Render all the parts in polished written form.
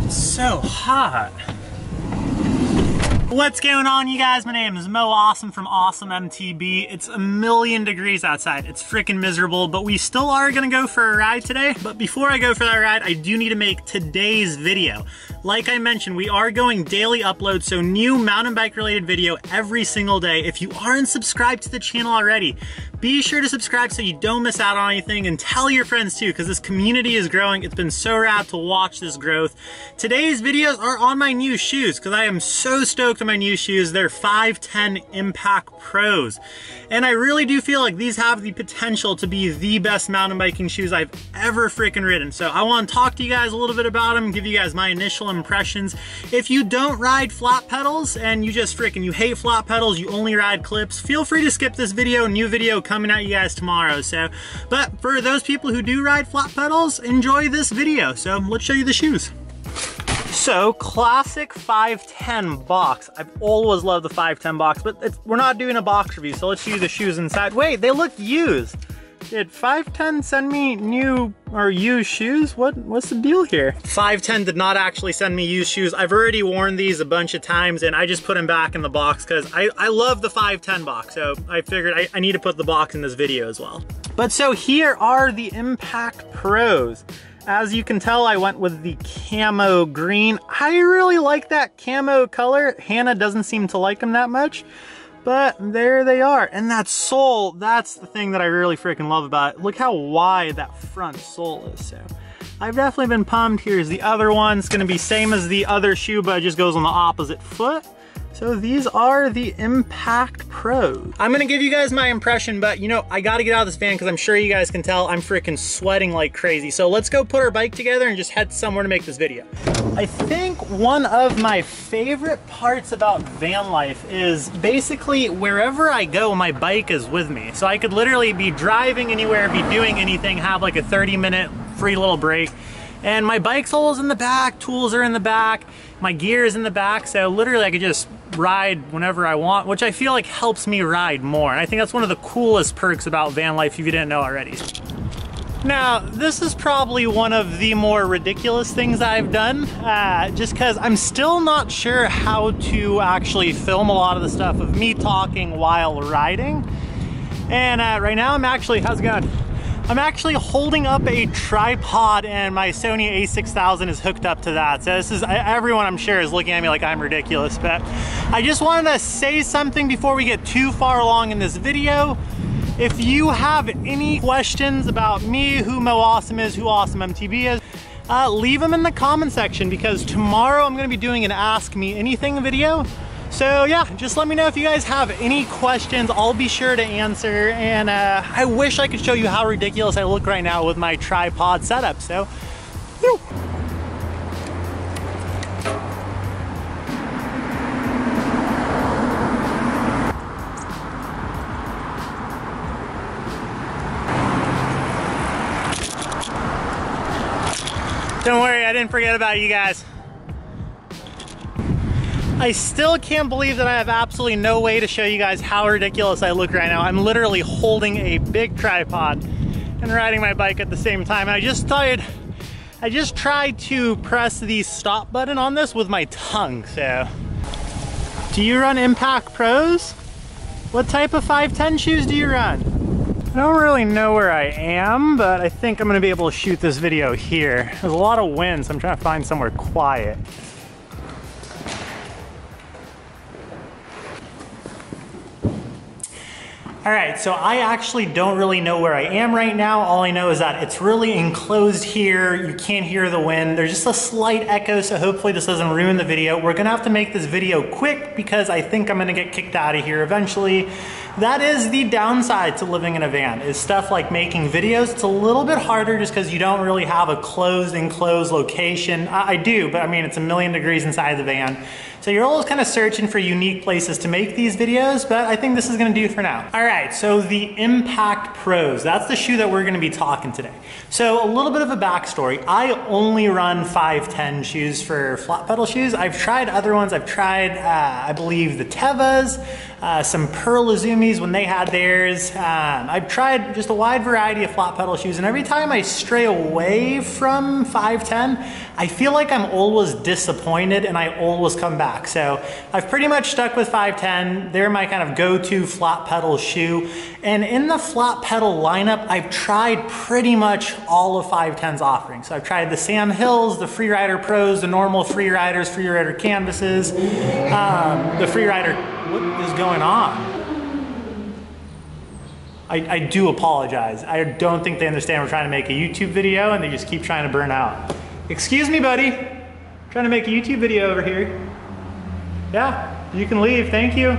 It's so hot. What's going on, you guys? My name is Mo Awesome from Awesome MTB. It's 1,000,000 degrees outside. It's freaking miserable, but we still are gonna go for a ride today. But before I go for that ride, I do need to make today's video. Like I mentioned, we are going daily uploads, so new mountain bike related video every single day. If you aren't subscribed to the channel already, be sure to subscribe so you don't miss out on anything, and tell your friends too, because this community is growing. It's been so rad to watch this growth. Today's videos are on my new shoes, because I am so stoked on my new shoes. They're 510 Impact Pros. And I really do feel like these have the potential to be the best mountain biking shoes I've ever freaking ridden. So I want to talk to you guys a little bit about them, give you guys my initial impressions. If you don't ride flat pedals and you just you hate flat pedals, you only ride clips, feel free to skip this video. New video coming at you guys tomorrow. So, but for those people who do ride flat pedals, enjoy this video. So let's show you the shoes. So, classic 510 box. I've always loved the 510 box, but we're not doing a box review, so let's see the shoes inside. Wait, they look used. Did 510 send me new or used shoes? What's the deal here? 510 did not actually send me used shoes. I've already worn these a bunch of times, and I just put them back in the box because I love the 510 box, so I figured I need to put the box in this video as well. But so here are the Impact Pros. As you can tell, I went with the camo green. I really like that camo color. Hannah doesn't seem to like them that much, but there they are. And that sole, that's the thing that I really freaking love about it. Look how wide that front sole is. So I've definitely been pumped. Here's the other one. It's gonna be same as the other shoe, but it just goes on the opposite foot. So these are the Impact Pros. I'm gonna give you guys my impression, but you know, I gotta get out of this van because I'm sure you guys can tell I'm freaking sweating like crazy. So let's go put our bike together and just head somewhere to make this video. I think one of my favorite parts about van life is basically wherever I go, my bike is with me. So I could literally be driving anywhere, be doing anything, have like a 30-minute free little break. And my bike's always in the back, tools are in the back, my gear is in the back, so literally I could just ride whenever I want, which I feel like helps me ride more. And I think that's one of the coolest perks about van life if you didn't know already. Now, this is probably one of the more ridiculous things I've done, just because I'm still not sure how to actually film a lot of the stuff of me talking while riding. And right now I'm actually, how's it going? I'm actually holding up a tripod and my Sony a6000 is hooked up to that. So this is, everyone I'm sure is looking at me like I'm ridiculous, but I just wanted to say something before we get too far along in this video. If you have any questions about me, who Mo Awesome is, who Awesome MTB is, leave them in the comment section, because tomorrow I'm gonna be doing an Ask Me Anything video. So yeah, just let me know if you guys have any questions. I'll be sure to answer. And I wish I could show you how ridiculous I look right now with my tripod setup. So, whew. Don't worry, I didn't forget about you guys. I still can't believe that I have absolutely no way to show you guys how ridiculous I look right now. I'm literally holding a big tripod and riding my bike at the same time. And I just tried to press the stop button on this with my tongue, so. Do you run Impact Pros? What type of 510 shoes do you run? I don't really know where I am, but I think I'm gonna be able to shoot this video here. There's a lot of wind, so I'm trying to find somewhere quiet. All right, so I actually don't really know where I am right now. All I know is that it's really enclosed here. You can't hear the wind. There's just a slight echo, so hopefully this doesn't ruin the video. We're gonna have to make this video quick because I think I'm gonna get kicked out of here eventually. That is the downside to living in a van, is stuff like making videos. It's a little bit harder just because you don't really have a closed, enclosed location. I do, but I mean, it's 1,000,000 degrees inside the van. So you're always kind of searching for unique places to make these videos, but I think this is gonna do for now. All right, so the Impact Pros, that's the shoe that we're gonna be talking today. So a little bit of a backstory. I only run 510 shoes for flat pedal shoes. I've tried other ones. I've tried, I believe, the Tevas. some Pearl Izumis when they had theirs. I've tried just a wide variety of flat pedal shoes, and every time I stray away from 510, I feel like I'm always disappointed and I always come back. So I've pretty much stuck with 510. They're my kind of go-to flat pedal shoe. And in the flat pedal lineup, I've tried pretty much all of 510's offerings. So I've tried the Sam Hills, the Freerider Pros, the normal Freeriders, Freerider Canvases, the Freerider, what is going on? I do apologize. I don't think they understand we're trying to make a YouTube video and they just keep trying to burn out. Excuse me, buddy. I'm trying to make a YouTube video over here. Yeah, you can leave, thank you.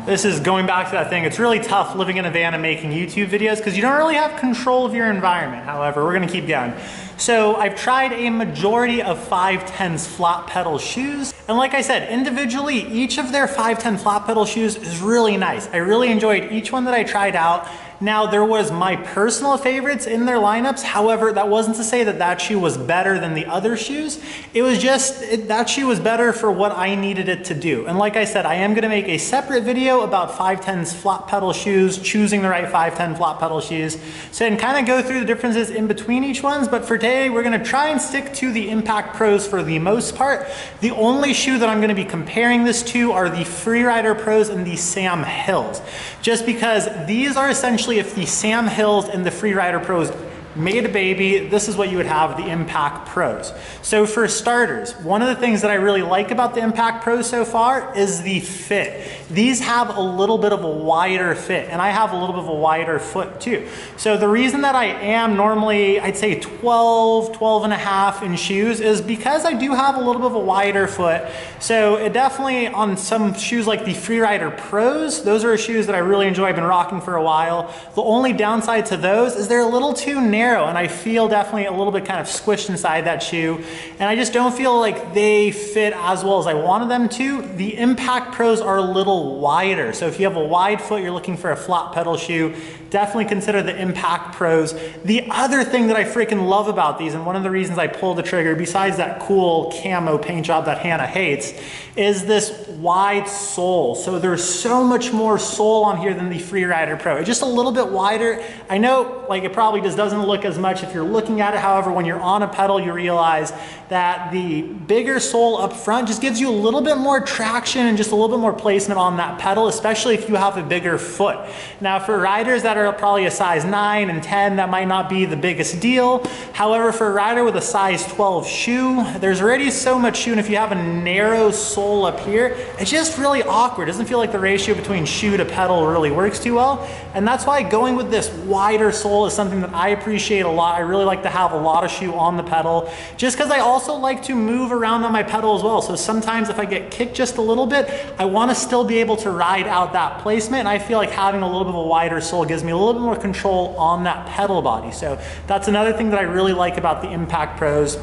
This is going back to that thing. It's really tough living in a van and making YouTube videos because you don't really have control of your environment. However, we're gonna keep going. So I've tried a majority of 510's flat pedal shoes. And like I said, individually, each of their 510 flat pedal shoes is really nice. I really enjoyed each one that I tried out. Now, there was my personal favorites in their lineups. However, that wasn't to say that that shoe was better than the other shoes. It was just, that shoe was better for what I needed it to do. And like I said, I am gonna make a separate video about 510's flat pedal shoes, choosing the right 510 flat pedal shoes. So, and kind of go through the differences in between each ones. But for today, we're gonna try and stick to the Impact Pros for the most part. The only shoe that I'm gonna be comparing this to are the Freerider Pros and the Sam Hills. Just because these are essentially, if the Sam Hills and the Freerider Pros made a baby, this is what you would have, the Impact Pros. So for starters, one of the things that I really like about the Impact Pros so far is the fit. These have a little bit of a wider fit, and I have a little bit of a wider foot too. So the reason that I am normally, I'd say 12 and a half in shoes is because I do have a little bit of a wider foot. So it definitely, on some shoes like the Freerider Pros, those are shoes that I really enjoy. I've been rocking for a while. The only downside to those is they're a little too narrow, and I feel definitely a little bit kind of squished inside that shoe, and I just don't feel like they fit as well as I wanted them to. The Impact Pros are a little wider, so if you have a wide foot, you're looking for a flat pedal shoe, definitely consider the Impact Pros. The other thing that I freaking love about these, and one of the reasons I pulled the trigger, besides that cool camo paint job that Hannah hates, is this wide sole. So there's so much more sole on here than the Freerider Pro. It's just a little bit wider. I know, like, it probably just doesn't look as much if you're looking at it. However, when you're on a pedal, you realize that the bigger sole up front just gives you a little bit more traction and just a little bit more placement on that pedal, especially if you have a bigger foot. Now, for riders that are probably a size 9 and 10, that might not be the biggest deal. However, for a rider with a size 12 shoe, there's already so much shoe, and if you have a narrow sole up here, it's just really awkward. It doesn't feel like the ratio between shoe to pedal really works too well. And that's why going with this wider sole is something that I appreciate a lot. I really like to have a lot of shoe on the pedal, just because I also like to move around on my pedal as well. So sometimes if I get kicked just a little bit, I want to still be able to ride out that placement. And I feel like having a little bit of a wider sole gives me a little bit more control on that pedal body. So that's another thing that I really like about the Impact Pros.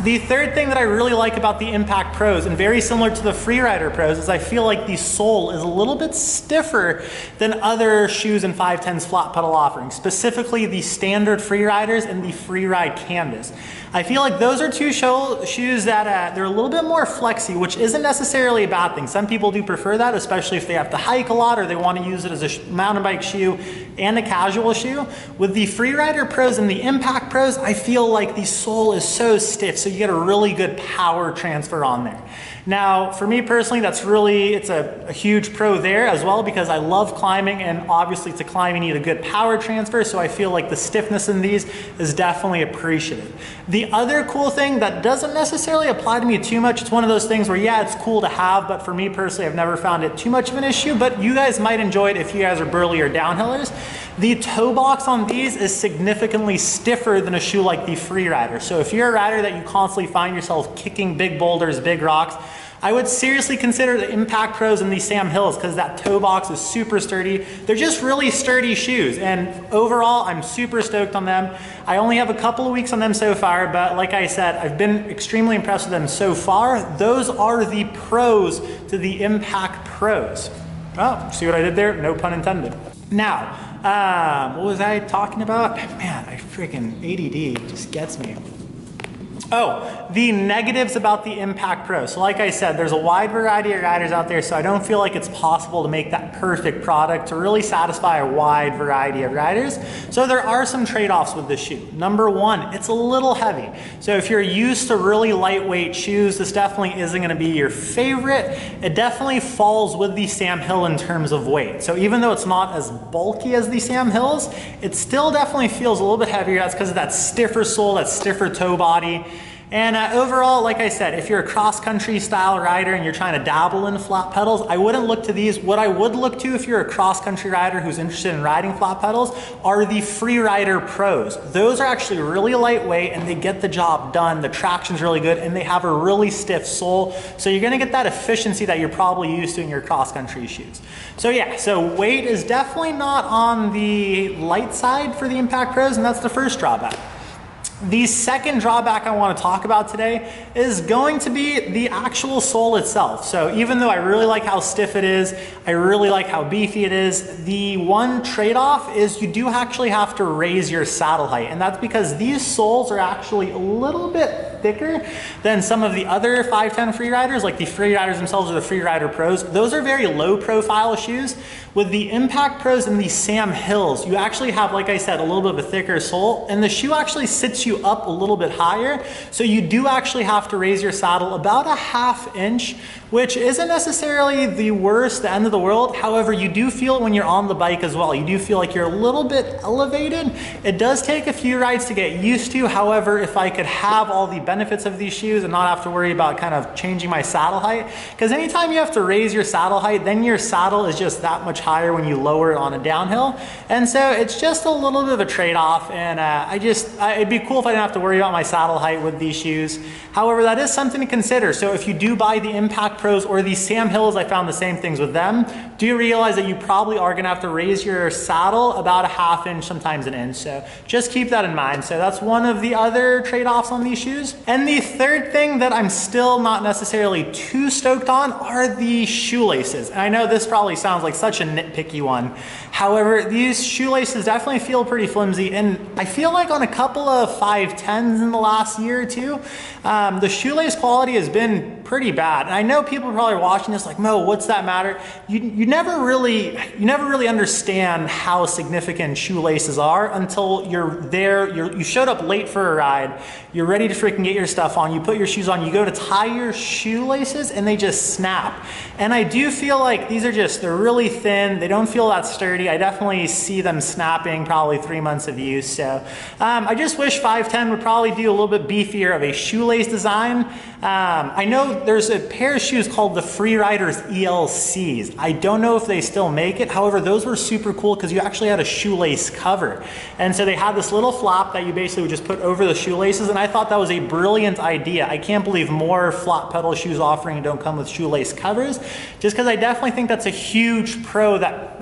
The third thing that I really like about the Impact Pros, and very similar to the Freerider Pros, is I feel like the sole is a little bit stiffer than other shoes in 510's flat pedal offerings, specifically the standard Freeriders and the Freeride Canvas. I feel like those are two shoes that they're a little bit more flexy, which isn't necessarily a bad thing. Some people do prefer that, especially if they have to hike a lot or they want to use it as a mountain bike shoe and a casual shoe. With the Freerider Pros and the Impact Pros, I feel like the sole is so stiff, so you get a really good power transfer on there. Now, for me personally, it's a huge pro there as well, because I love climbing, and obviously to climb you need a good power transfer, so I feel like the stiffness in these is definitely appreciated. The other cool thing that doesn't necessarily apply to me too much, it's one of those things where, yeah, it's cool to have, but for me personally, I've never found it too much of an issue, but you guys might enjoy it if you guys are burly or downhillers. The toe box on these is significantly stiffer than a shoe like the Freerider. So if you're a rider that you constantly find yourself kicking big boulders, big rocks, I would seriously consider the Impact Pros and the Sam Hills, because that toe box is super sturdy. They're just really sturdy shoes, and overall, I'm super stoked on them. I only have a couple of weeks on them so far, but like I said, I've been extremely impressed with them so far. Those are the pros to the Impact Pros. Oh, see what I did there? No pun intended. Now, what was I talking about? Man, I freaking ADD just gets me. Oh, the negatives about the Impact Pro. So like I said, there's a wide variety of riders out there, so I don't feel like it's possible to make that perfect product to really satisfy a wide variety of riders. So there are some trade-offs with this shoe. Number one, it's a little heavy. So if you're used to really lightweight shoes, this definitely isn't gonna be your favorite. It definitely falls with the Sam Hill in terms of weight. So even though it's not as bulky as the Sam Hills, it still definitely feels a little bit heavier. That's because of that stiffer sole, that stiffer toe body. And overall, like I said, if you're a cross-country style rider and you're trying to dabble in flat pedals, I wouldn't look to these. What I would look to if you're a cross-country rider who's interested in riding flat pedals are the Freerider Pros. Those are actually really lightweight and they get the job done. The traction's really good and they have a really stiff sole. So you're gonna get that efficiency that you're probably used to in your cross-country shoes. So yeah, so weight is definitely not on the light side for the Impact Pros, and that's the first drawback. The second drawback I want to talk about today is going to be the actual sole itself. So even though I really like how stiff it is, I really like how beefy it is, the one trade-off is you do actually have to raise your saddle height. And that's because these soles are actually a little bit thicker than some of the other 510 Freeriders, like the Freeriders themselves or the Freerider Pros. Those are very low profile shoes. With the Impact Pros and the Sam Hills, you actually have, like I said, a little bit of a thicker sole, and the shoe actually sits you up a little bit higher. So you do actually have to raise your saddle about a ½ inch, which isn't necessarily the worst, the end of the world. However, you do feel it when you're on the bike as well. You do feel like you're a little bit elevated. It does take a few rides to get used to. However, if I could have all the benefits of these shoes and not have to worry about kind of changing my saddle height, because anytime you have to raise your saddle height, then your saddle is just that much higher when you lower it on a downhill. And so it's just a little bit of a trade-off, and it'd be cool if I didn't have to worry about my saddle height with these shoes. However, that is something to consider. So if you do buy the Impact Pros or the Sam Hills, I found the same things with them, do realize that you probably are gonna have to raise your saddle about a ½ inch, sometimes an inch. So just keep that in mind. So that's one of the other trade-offs on these shoes. And the third thing that I'm still not necessarily too stoked on are the shoelaces. And I know this probably sounds like such a nitpicky one. However, these shoelaces definitely feel pretty flimsy, and I feel like on a couple of 510s in the last year or two, the shoelace quality has been pretty bad. And I know people are probably watching this like, Mo, what's that matter? You never really understand how significant shoelaces are until you're there. You showed up late for a ride, you're ready to freaking get your stuff on, you put your shoes on, you go to tie your shoelaces and they just snap. And I do feel like these are they're really thin, they don't feel that sturdy. I definitely see them snapping probably 3 months of use. So I just wish 510 would probably do a little bit beefier of a shoelace design. I know there's a pair of shoes called the Freeriders ELCs. I don't know if they still make it. However, those were super cool because you actually had a shoelace cover. And so they had this little flap that you basically would just put over the shoelaces, and I thought that was a brilliant idea. I can't believe more flat pedal shoes offering don't come with shoelace covers, just because I definitely think that's a huge pro that,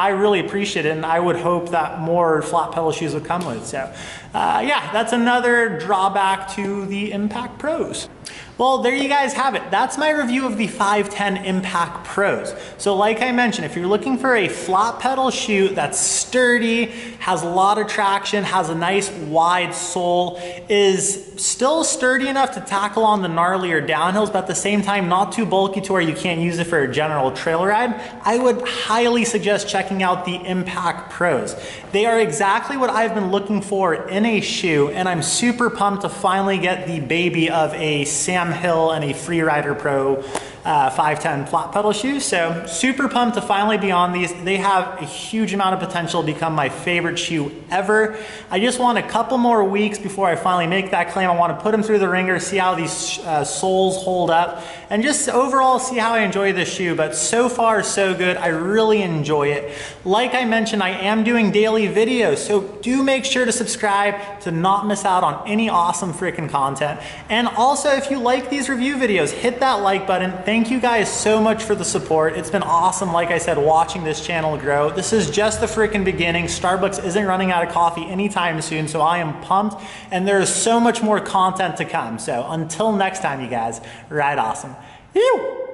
I really appreciate it, and I would hope that more flat pedal shoes would come with. So yeah, that's another drawback to the Impact Pros. Well, there you guys have it. That's my review of the 510 Impact Pros. So like I mentioned, if you're looking for a flat pedal shoe that's sturdy, has a lot of traction, has a nice wide sole, is still sturdy enough to tackle on the gnarlier downhills, but at the same time not too bulky to where you can't use it for a general trail ride, I would highly suggest checking out the Impact Pros. They are exactly what I've been looking for in a shoe, and I'm super pumped to finally get the baby of a Sam Hill and a Freerider Pro 510 flat pedal shoes. So super pumped to finally be on these. They have a huge amount of potential to become my favorite shoe ever. I just want a couple more weeks before I finally make that claim. I want to put them through the ringer, see how these soles hold up, and just overall see how I enjoy this shoe. But so far so good. I really enjoy it. Like I mentioned, I am doing daily videos, so do make sure to subscribe to not miss out on any awesome freaking content. And also, if you like these review videos, hit that like button. Thank you guys so much for the support. It's been awesome, like I said, watching this channel grow. This is just the freaking beginning. Starbucks isn't running out of coffee anytime soon, so I am pumped, and there is so much more content to come. So until next time, you guys, ride awesome. Ew.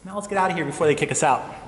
Now let's get out of here before they kick us out.